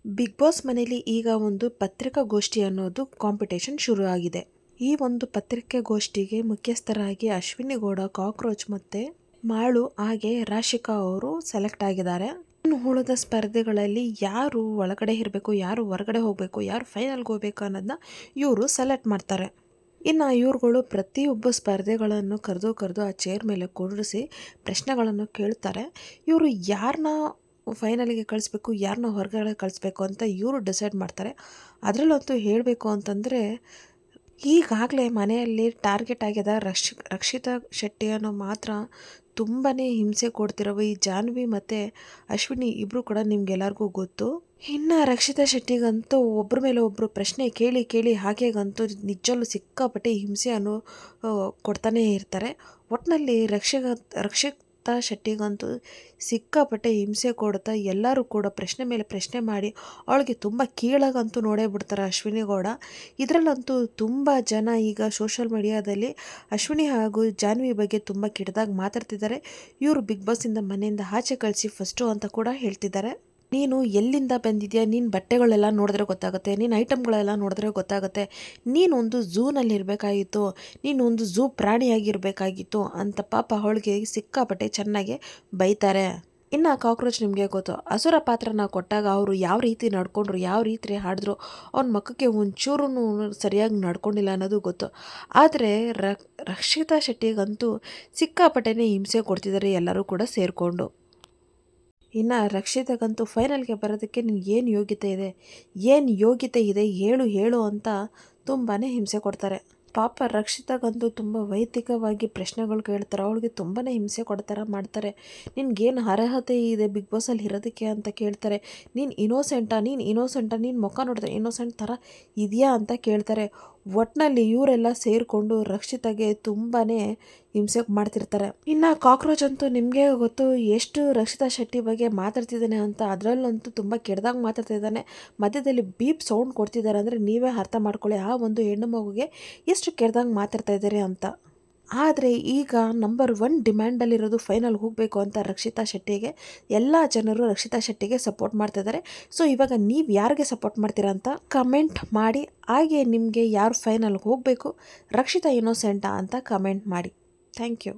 Big boss ಮನೇಲಿ ಈಗ ಒಂದು ಪತ್ರಿಕಾಗೋಷ್ಠಿ ಅನ್ನೋದು ಕಾಂಪಿಟೇಷನ್ ಶುರು ಆಗಿದೆ. ಈ ಒಂದು ಪತ್ರಿಕಾಗೋಷ್ಠಿಗೆ ಮುಖ್ಯಸ್ಥರಾಗಿ ಅಶ್ವಿನಿ ಗೌಡ, ಕಾಕ್ರೋಚ್ ಮತ್ತೆ ಮಾಳು ಹಾಗೆ ರಾಶಿಕಾ ಅವರು ಸೆಲೆಕ್ಟ್ ಆಗಿದ್ದಾರೆ. ಇನ್ನು ಉಳಿದ ಸ್ಪರ್ಧೆಗಳಲ್ಲಿ ಯಾರು ಒಳಗಡೆ ಇರಬೇಕು, ಯಾರು ಹೊರಗಡೆ ಹೋಗಬೇಕು, ಯಾರು ಫೈನಲ್ಗೆ ಹೋಗ್ಬೇಕು ಅನ್ನೋದನ್ನ ಇವರು ಸೆಲೆಕ್ಟ್ ಮಾಡ್ತಾರೆ. ಇನ್ನು ಇವ್ರುಗಳು ಪ್ರತಿಯೊಬ್ಬ ಸ್ಪರ್ಧೆಗಳನ್ನು ಕರೆದು ಆ ಚೇರ್ ಮೇಲೆ ಕೂರಿಸಿ ಪ್ರಶ್ನೆಗಳನ್ನು ಕೇಳ್ತಾರೆ. ಇವರು ಯಾರನ್ನ ಫೈನಲಿಗೆ ಕಳಿಸ್ಬೇಕು, ಯಾರನ್ನ ಹೊರಗಡೆ ಕಳಿಸ್ಬೇಕು ಅಂತ ಇವರು ಡಿಸೈಡ್ ಮಾಡ್ತಾರೆ. ಅದರಲ್ಲಂತೂ ಹೇಳಬೇಕು ಅಂತಂದರೆ ಈಗಾಗಲೇ ಮನೆಯಲ್ಲಿ ಟಾರ್ಗೆಟ್ ಆಗ್ಯದ ರಕ್ಷಿತಾ ಶೆಟ್ಟಿಯನ್ನು ಮಾತ್ರ ತುಂಬಾ ಹಿಂಸೆ ಕೊಡ್ತಿರೋ ಈ ಜಾನ್ವಿ ಮತ್ತು ಅಶ್ವಿನಿ ಇಬ್ಬರು ಕೂಡ ನಿಮ್ಗೆಲ್ಲರಿಗೂ ಗೊತ್ತು. ಇನ್ನು ರಕ್ಷಿತಾ ಶೆಟ್ಟಿಗಂತೂ ಒಬ್ಬರ ಮೇಲೆ ಒಬ್ಬರು ಪ್ರಶ್ನೆ ಕೇಳಿ ಹಾಗೆಗಂತೂ ನಿಜಲ್ಲೂ ಸಿಕ್ಕಾಪಟ್ಟೆ ಹಿಂಸೆಯನ್ನು ಕೊಡ್ತಾನೇ ಇರ್ತಾರೆ. ಒಟ್ಟಿನಲ್ಲಿ ರಕ್ಷಿತಾ ಶೆಟ್ಟಿಗಂತೂ ಸಿಕ್ಕಾಪಟ್ಟೆ ಹಿಂಸೆ ಕೊಡ್ತಾ ಎಲ್ಲರೂ ಕೂಡ ಪ್ರಶ್ನೆ ಮೇಲೆ ಪ್ರಶ್ನೆ ಮಾಡಿ ಅವಳಿಗೆ ತುಂಬ ಕೀಳಾಗಂತೂ ನೋಡೇ ಬಿಡ್ತಾರೆ ಅಶ್ವಿನಿ ಗೌಡ. ಇದರಲ್ಲಂತೂ ತುಂಬ ಜನ ಈಗ ಸೋಷಲ್ ಮೀಡಿಯಾದಲ್ಲಿ ಅಶ್ವಿನಿ ಹಾಗೂ ಜಾನ್ವಿ ಬಗ್ಗೆ ತುಂಬ ಕೆಟ್ಟದಾಗಿ ಮಾತಾಡ್ತಿದ್ದಾರೆ. ಇವರು ಬಿಗ್ ಬಾಸಿಂದ ಮನೆಯಿಂದ ಆಚೆ ಕಳಿಸಿ ಫಸ್ಟು ಅಂತ ಕೂಡ ಹೇಳ್ತಿದ್ದಾರೆ. ನೀನು ಎಲ್ಲಿಂದ ಬಂದಿದ್ಯಾ, ನೀನು ಬಟ್ಟೆಗಳೆಲ್ಲ ನೋಡಿದ್ರೆ ಗೊತ್ತಾಗುತ್ತೆ, ನೀನು ಐಟಮ್ಗಳೆಲ್ಲ ನೋಡಿದ್ರೆ ಗೊತ್ತಾಗುತ್ತೆ, ನೀನೊಂದು ಝೂನಲ್ಲಿ ಇರಬೇಕಾಗಿತ್ತು, ನೀನೊಂದು ಝೂ ಪ್ರಾಣಿಯಾಗಿರಬೇಕಾಗಿತ್ತು ಅಂತ ಪಾಪ ಅವಳಿಗೆ ಸಿಕ್ಕಾಪಟ್ಟೆ ಚೆನ್ನಾಗಿ ಬೈತಾರೆ. ಇನ್ನು ಕಾಕ್ರೋಚ್ ನಿಮಗೆ ಗೊತ್ತು, ಅಸುರ ಪಾತ್ರನ ಕೊಟ್ಟಾಗ ಅವರು ಯಾವ ರೀತಿ ನಡ್ಕೊಂಡ್ರು, ಯಾವ ರೀತಿ ಹಾಡಿದ್ರು, ಅವನ ಮಕ್ಕಕ್ಕೆ ಒಂಚೂರು ಸರಿಯಾಗಿ ನಡ್ಕೊಂಡಿಲ್ಲ ಅನ್ನೋದು ಗೊತ್ತು. ಆದರೆ ರಕ್ಷಿತಾ ಶೆಟ್ಟಿಗಂತೂ ಸಿಕ್ಕಾಪಟ್ಟೆನೇ ಹಿಂಸೆ ಕೊಡ್ತಿದ್ದಾರೆ ಎಲ್ಲರೂ ಕೂಡ ಸೇರಿಕೊಂಡು. ಇನ್ನು ರಕ್ಷಿತಗಂತೂ ಫೈನಲ್ಗೆ ಬರೋದಕ್ಕೆ ನಿನಗೆ ಏನು ಯೋಗ್ಯತೆ ಇದೆ ಹೇಳು ಅಂತ ತುಂಬಾ ಹಿಂಸೆ ಕೊಡ್ತಾರೆ. ಪಾಪ ರಕ್ಷಿತಗಂತೂ ತುಂಬ ವೈಯಕ್ತಿಕವಾಗಿ ಪ್ರಶ್ನೆಗಳು ಕೇಳ್ತಾರೆ. ಅವಳಿಗೆ ತುಂಬಾ ಹಿಂಸೆ ಕೊಡ್ತಾರೆ ಮಾಡ್ತಾರೆ. ನಿನ್ಗೇನು ಅರ್ಹತೆ ಇದೆ ಬಿಗ್ ಬಾಸಲ್ಲಿ ಇರೋದಕ್ಕೆ ಅಂತ ಕೇಳ್ತಾರೆ. ನೀನು ಇನ್ನೋಸೆಂಟಾ, ನೀನು ಮುಖ ನೋಡಿದ್ರೆ ಇನ್ನೋಸೆಂಟ್ ಥರ ಇದೆಯಾ ಅಂತ ಕೇಳ್ತಾರೆ. ಒಟ್ಟಿನಲ್ಲಿ ಇವರೆಲ್ಲ ಸೇರಿಕೊಂಡು ರಕ್ಷಿತಾಗೆ ತುಂಬಾ ಹಿಂಸೆ ಮಾಡ್ತಿರ್ತಾರೆ. ಇನ್ನು ಕಾಕ್ರೋಚ್ ಅಂತೂ ನಿಮಗೆ ಗೊತ್ತು ಎಷ್ಟು ರಕ್ಷಿತಾ ಶೆಟ್ಟಿ ಬಗ್ಗೆ ಮಾತಾಡ್ತಿದ್ದಾನೆ ಅಂತ. ಅದರಲ್ಲಂತೂ ತುಂಬ ಕೆಟ್ಟದಾಗಿ ಮಾತಾಡ್ತಿದ್ದಾನೆ. ಮಧ್ಯದಲ್ಲಿ ಬೀಪ್ ಸೌಂಡ್ ಕೊಡ್ತಿದ್ದಾರೆ ಅಂದರೆ ನೀವೇ ಅರ್ಥ ಮಾಡ್ಕೊಳ್ಳಿ ಆ ಒಂದು ಹೆಣ್ಣು ಮಗುಗೆ ಎಷ್ಟು ಕೆಟ್ಟದಾಗಿ ಮಾತಾಡ್ತಾ ಇದ್ದಾರೆ ಅಂತ. ಆದರೆ ಈಗ ನಂಬರ್ 1 ಡಿಮ್ಯಾಂಡಲ್ಲಿರೋದು ಫೈನಲ್ಗೆ ಹೋಗಬೇಕು ಅಂತ ರಕ್ಷಿತಾ ಶೆಟ್ಟಿಗೆ ಎಲ್ಲ ಜನರು ರಕ್ಷಿತಾ ಶೆಟ್ಟಿಗೆ ಸಪೋರ್ಟ್ ಮಾಡ್ತಿದ್ದಾರೆ. ಸೊ ಇವಾಗ ನೀವು ಯಾರಿಗೆ ಸಪೋರ್ಟ್ ಮಾಡ್ತೀರಾ ಅಂತ ಕಮೆಂಟ್ ಮಾಡಿ. ಹಾಗೆ ನಿಮಗೆ ಯಾರು ಫೈನಲ್ಗೆ ಹೋಗಬೇಕು, ರಕ್ಷಿತಾ ಇನ್ನೋಸೆಂಟಾ ಅಂತ ಕಮೆಂಟ್ ಮಾಡಿ. Thank you.